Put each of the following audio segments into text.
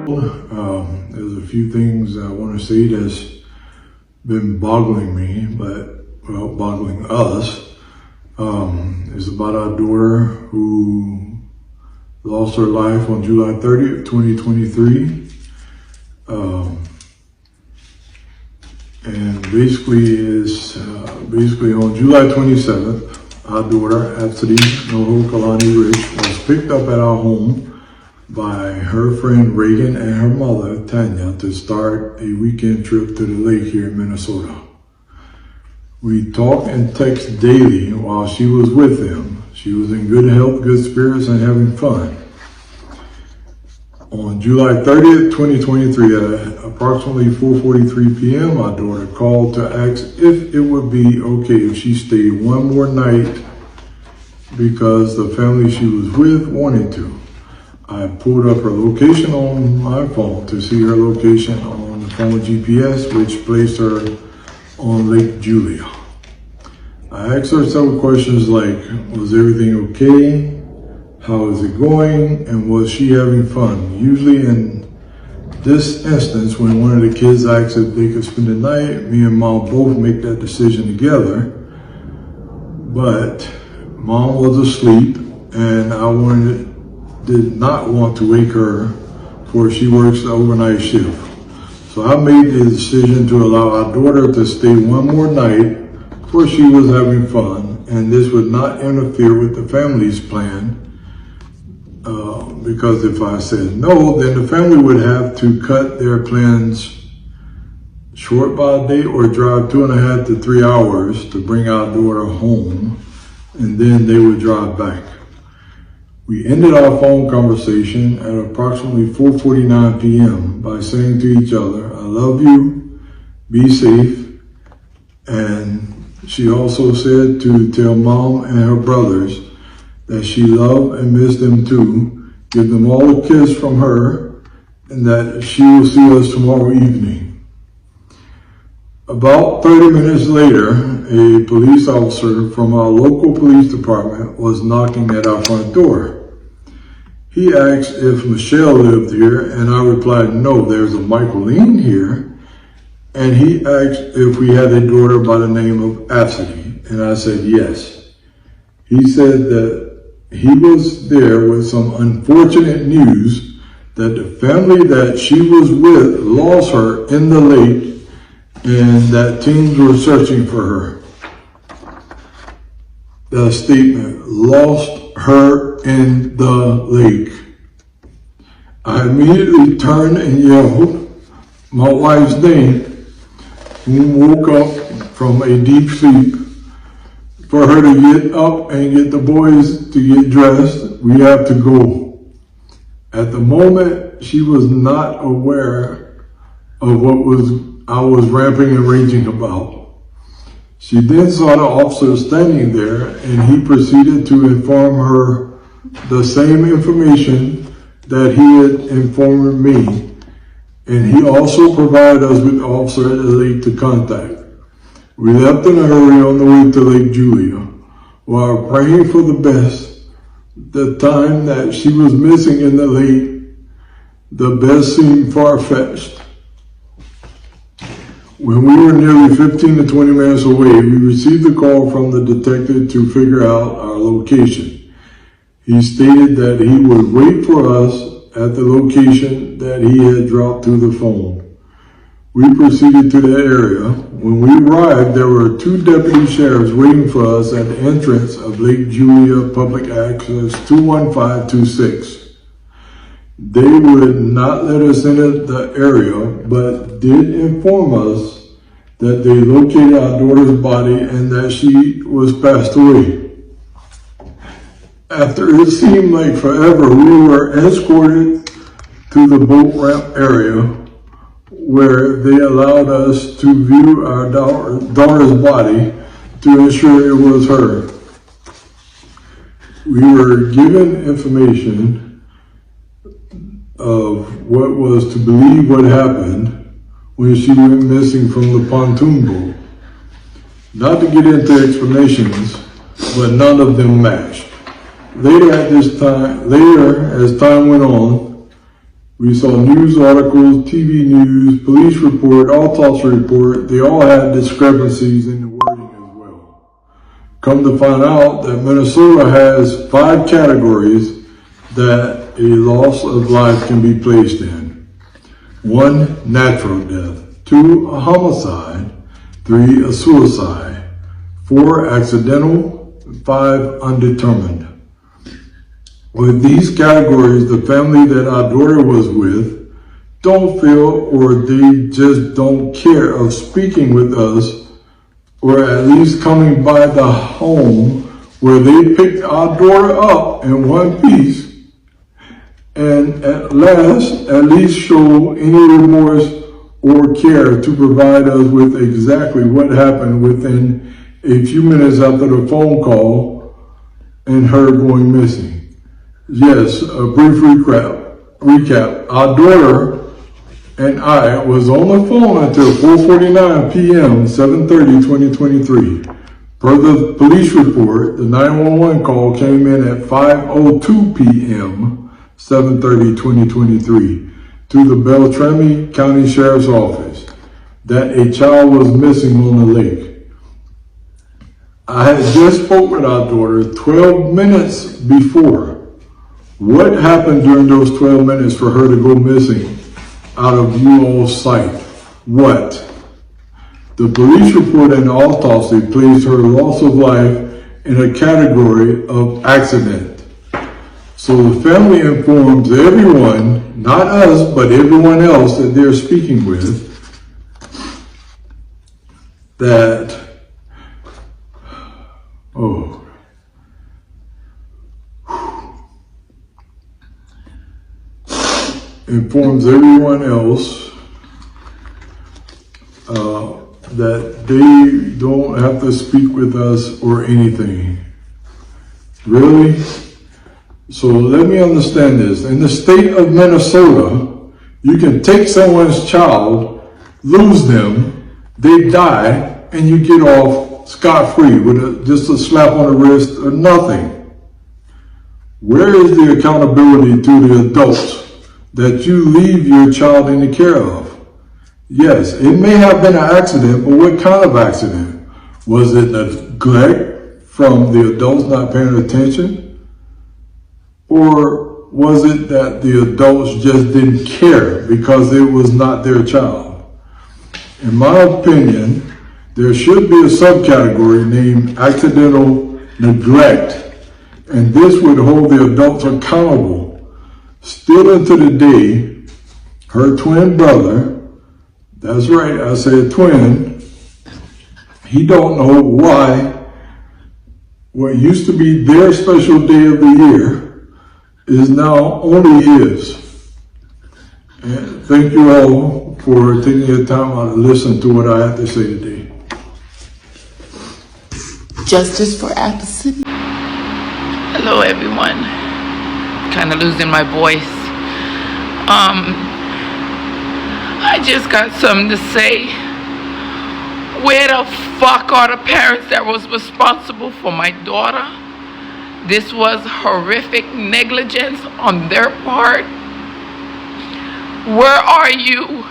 There's a few things I want to say that's been boggling me, boggling us. It's about our daughter who lost her life on July 30th, 2023. And basically on July 27th, our daughter, Abcdee Rich, was picked up at our home by her friend Reagan and her mother, Tanya, to start a weekend trip to the lake here in Minnesota. We talked and text daily while she was with them. She was in good health, good spirits, and having fun. On July 30th, 2023, at approximately 4:43 p.m., our daughter called to ask if it would be okay if she stayed one more night because the family she was with wanted to. I pulled up her location on my phone to see her location on the phone GPS, which placed her on Lake Julia. I asked her several questions like, was everything okay? How is it going? And was she having fun? Usually in this instance, when one of the kids asks if they could spend the night, me and mom both make that decision together. But mom was asleep and I did not want to wake her, for she works the overnight shift. So I made the decision to allow our daughter to stay one more night, for she was having fun, and this would not interfere with the family's plan, because if I said no, then the family would have to cut their plans short by a day or drive 2.5 to 3 hours to bring our daughter home, and then they would drive back. We ended our phone conversation at approximately 4:49 p.m. by saying to each other, I love you, be safe. And she also said to tell mom and her brothers that she loved and missed them too, give them all a kiss from her, and that she will see us tomorrow evening. About 30 minutes later, a police officer from our local police department was knocking at our front door. He asked if Michelle lived here, and I replied, no, there's a Michaeline here. And he asked if we had a daughter by the name of Abcdee, and I said yes. He said that he was there with some unfortunate news that the family that she was with lost her in the lake and that teams were searching for her. The statement, lost her in the lake. I immediately turned and yelled my wife's name, who woke up from a deep sleep, for her to get up and get the boys to get dressed. We have to go. At the moment, she was not aware of what I was ranting and raging about. She then saw the officer standing there, and he proceeded to inform her the same information that he had informed me, and he also provided us with the officer at the lake to contact. We left in a hurry on the way to Lake Julia, while praying for the best. The time that she was missing in the lake, the best seemed far-fetched. When we were nearly 15 to 20 minutes away, we received a call from the detective to figure out our location. He stated that he would wait for us at the location that he had dropped through the phone. We proceeded to that area. When we arrived, there were 2 deputy sheriffs waiting for us at the entrance of Lake Julia Public Access 21526. They would not let us enter the area, but did inform us that they located our daughter's body and that she was passed away. After it seemed like forever, we were escorted to the boat ramp area where they allowed us to view our daughter's body to ensure it was her. We were given information of what was to believe what happened when she went missing from the pontoon boat. Not to get into explanations, but none of them matched. Later, as time went on, We saw news articles, TV news, police report, autopsy report. They all had discrepancies in the wording as well. Come to find out that Minnesota has 5 categories that a loss of life can be placed in. 1, natural death. 2, a homicide. 3, a suicide. 4, accidental. 5, undetermined. With these categories, the family that our daughter was with don't feel, or they just don't care of speaking with us, or at least coming by the home where they picked our daughter up in one piece, and at least show any remorse or care to provide us with exactly what happened within a few minutes after the phone call and her going missing. Yes, a brief recap. Our daughter and I was on the phone until 4:49 p.m., 7/30/2023. Per the police report, the 911 call came in at 5:02 p.m., 7/30/2023 to the Beltrami County Sheriff's Office that a child was missing on the lake. I had just spoke with our daughter 12 minutes before. What happened during those 12 minutes for her to go missing out of you all's sight? What? The police report and the autopsy placed her loss of life in a category of accident. So the family informs everyone, not us, but everyone else that they're speaking with, that, informs everyone else that they don't have to speak with us or anything. Really? So let me understand this. In the state of Minnesota, you can take someone's child, lose them, they die, and you get off scot-free with just a slap on the wrist or nothing. Where is the accountability to the adults that you leave your child in the care of? Yes, it may have been an accident, but what kind of accident? Was it neglect from the adults not paying attention? Or was it that the adults just didn't care because it was not their child? In my opinion, there should be a subcategory named accidental neglect, and this would hold the adults accountable. Still into the day, her twin brother, that's right, I said twin, he don't know why what used to be their special day of the year is now only his. And thank you all for taking your time out to listen to what I have to say today. Justice for Abcdee. Hello everyone. Kind of losing my voice. I just got something to say. Where the fuck are the parents that was responsible for my daughter? This was horrific negligence on their part. Where are you?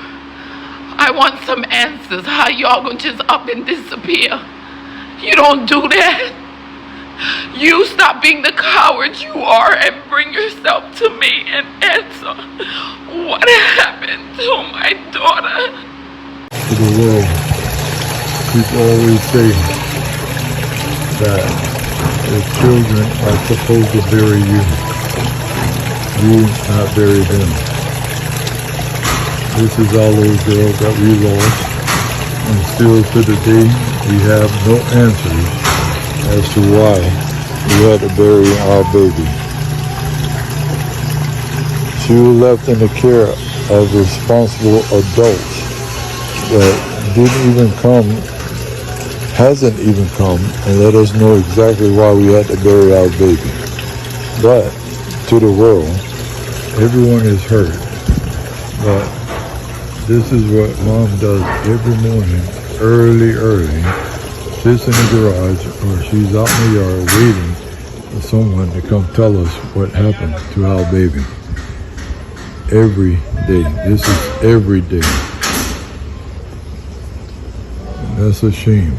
I want some answers. How y'all gonna just up and disappear? You don't do that. You stop being the coward you are and bring yourself to me and answer. What happened to my daughter? To the world, people always say that the children are supposed to bury you. You not bury them. This is all those girls that we lost, and still to the day we have no answers as to why we had to bury our baby. She was left in the care of responsible adults that hasn't even come and let us know exactly why we had to bury our baby. But to the world, everyone is hurt. But this is what Mom does every morning, early. Sits in the garage or she's out in the yard waiting for someone to come tell us what happened to our baby. every day. This is every day. And that's a shame.